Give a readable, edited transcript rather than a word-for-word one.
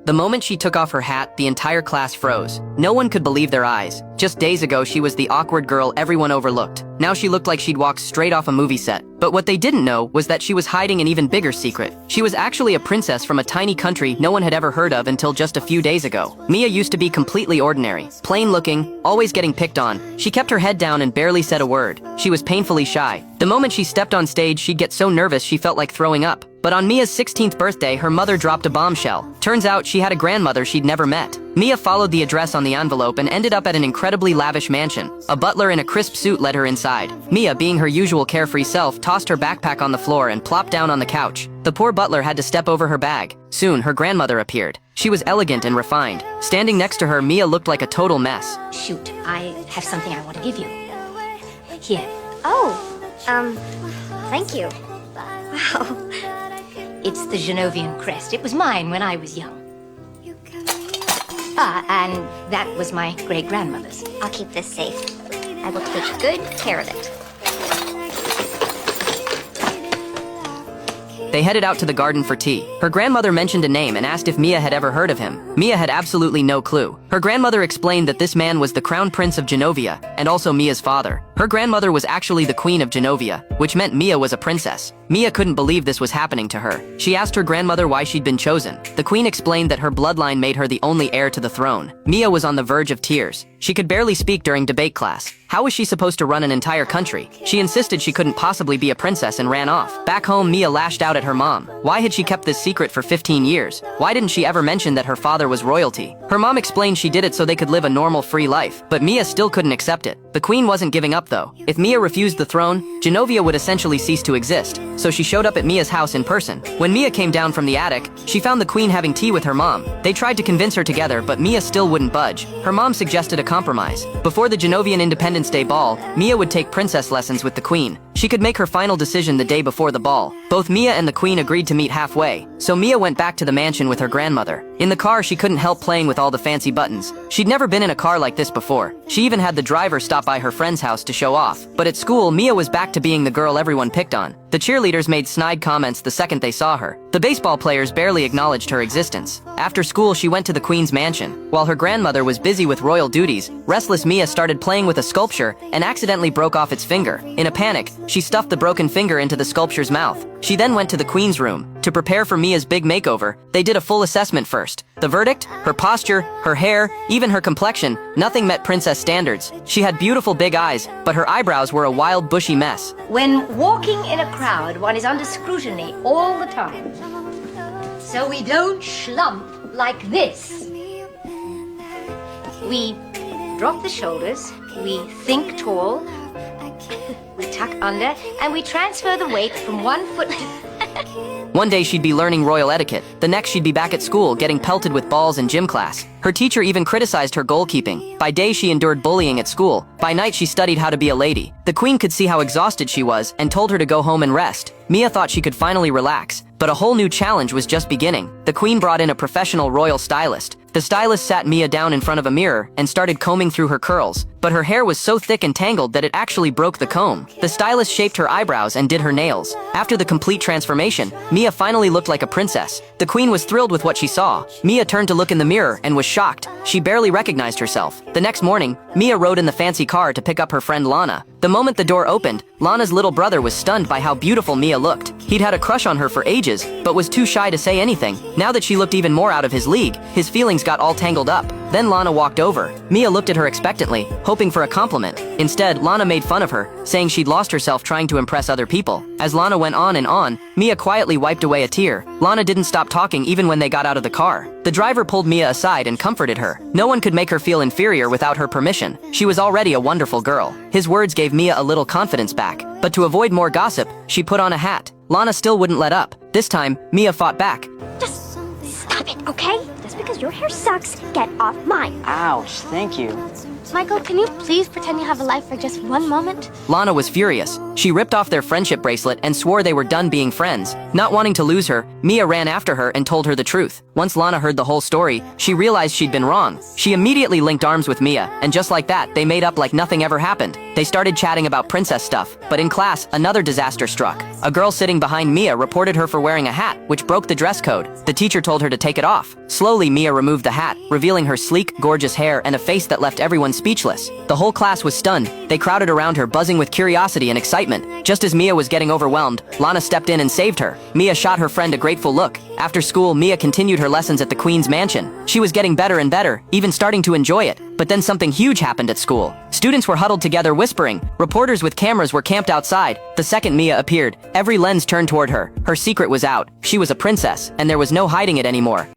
The moment she took off her hat, the entire class froze. No one could believe their eyes. Just days ago, she was the awkward girl everyone overlooked. Now she looked like she'd walked straight off a movie set. But what they didn't know was that she was hiding an even bigger secret. She was actually a princess from a tiny country no one had ever heard of until just a few days ago. Mia used to be completely ordinary, plain looking, always getting picked on. She kept her head down and barely said a word. She was painfully shy. The moment she stepped on stage, she'd get so nervous she felt like throwing up. But on Mia's 16th birthday, her mother dropped a bombshell. Turns out she had a grandmother she'd never met. Mia followed the address on the envelope and ended up at an incredibly lavish mansion. A butler in a crisp suit led her inside. Mia, being her usual carefree self, tossed her backpack on the floor and plopped down on the couch. The poor butler had to step over her bag. Soon, her grandmother appeared. She was elegant and refined. Standing next to her, Mia looked like a total mess. Shoot, I have something I want to give you. Here. Oh, thank you. Wow. It's the Genovian crest. It was mine when I was young. And that was my great-grandmother's. I'll keep this safe. I will take good care of it. They headed out to the garden for tea. Her grandmother mentioned a name and asked if Mia had ever heard of him. Mia had absolutely no clue. Her grandmother explained that this man was the crown prince of Genovia, and also Mia's father. Her grandmother was actually the queen of Genovia, which meant Mia was a princess. Mia couldn't believe this was happening to her. She asked her grandmother why she'd been chosen. The queen explained that her bloodline made her the only heir to the throne. Mia was on the verge of tears. She could barely speak during debate class. How was she supposed to run an entire country? She insisted she couldn't possibly be a princess and ran off. Back home, Mia lashed out at her mom. Why had she kept this secret for 15 years? Why didn't she ever mention that her father was royalty? Her mom explained she did it so they could live a normal, free life. But Mia still couldn't accept it. The queen wasn't giving up, though. If Mia refused the throne, Genovia would essentially cease to exist. So she showed up at Mia's house in person. When Mia came down from the attic, she found the queen having tea with her mom. They tried to convince her together, but Mia still wouldn't budge. Her mom suggested a compromise. Before the Genovian Independence Day ball, Mia would take princess lessons with the queen. She could make her final decision the day before the ball. Both Mia and the queen agreed to meet halfway, so Mia went back to the mansion with her grandmother. In the car, she couldn't help playing with all the fancy buttons. She'd never been in a car like this before. She even had the driver stop by her friend's house to show off. But at school, Mia was back to being the girl everyone picked on. The cheerleaders made snide comments the second they saw her. The baseball players barely acknowledged her existence. After school, she went to the queen's mansion. While her grandmother was busy with royal duties, restless Mia started playing with a sculpture and accidentally broke off its finger. In a panic, she stuffed the broken finger into the sculpture's mouth. She then went to the queen's room. To prepare for Mia's big makeover, they did a full assessment first. The verdict? Her posture, her hair, even her complexion, nothing met princess standards. She had beautiful big eyes, but her eyebrows were a wild, bushy mess. When walking in a crowd, one is under scrutiny all the time. So we don't slump like this. We drop the shoulders, we think tall, we tuck under, and we transfer the weight from one foot to... One day she'd be learning royal etiquette. The next she'd be back at school getting pelted with balls in gym class. Her teacher even criticized her goalkeeping. By day she endured bullying at school. By night she studied how to be a lady. The queen could see how exhausted she was and told her to go home and rest. Mia thought she could finally relax. But a whole new challenge was just beginning. The queen brought in a professional royal stylist. The stylist sat Mia down in front of a mirror and started combing through her curls. But her hair was so thick and tangled that it actually broke the comb. The stylist shaped her eyebrows and did her nails. After the complete transformation, Mia finally looked like a princess. The queen was thrilled with what she saw. Mia turned to look in the mirror and was shocked. She barely recognized herself. The next morning, Mia rode in the fancy car to pick up her friend Lana. The moment the door opened, Lana's little brother was stunned by how beautiful Mia looked. He'd had a crush on her for ages, but was too shy to say anything. Now that she looked even more out of his league, his feelings got all tangled up. Then Lana walked over. Mia looked at her expectantly, hoping for a compliment. Instead, Lana made fun of her, saying she'd lost herself trying to impress other people. As Lana went on and on, Mia quietly wiped away a tear. Lana didn't stop talking even when they got out of the car. The driver pulled Mia aside and comforted her. No one could make her feel inferior without her permission. She was already a wonderful girl. His words gave Mia a little confidence back. But to avoid more gossip, she put on a hat. Lana still wouldn't let up. This time, Mia fought back. Just stop it, okay? Just because your hair sucks, get off mine. Ouch, thank you. Michael, can you please pretend you have a life for just one moment? Lana was furious. She ripped off their friendship bracelet and swore they were done being friends. Not wanting to lose her, Mia ran after her and told her the truth. Once Lana heard the whole story, she realized she'd been wrong. She immediately linked arms with Mia, and just like that, they made up like nothing ever happened. They started chatting about princess stuff, but in class, another disaster struck. A girl sitting behind Mia reported her for wearing a hat, which broke the dress code. The teacher told her to take it off. Slowly, Mia removed the hat, revealing her sleek, gorgeous hair and a face that left everyone speechless. The whole class was stunned. They crowded around her, buzzing with curiosity and excitement. Just as Mia was getting overwhelmed, Lana stepped in and saved her. Mia shot her friend a grateful look. After school, Mia continued her lessons at the Queen's mansion. She was getting better and better, even starting to enjoy it. But then something huge happened at school. Students were huddled together whispering. Reporters with cameras were camped outside. The second Mia appeared, every lens turned toward her. Her secret was out. She was a princess, and there was no hiding it anymore.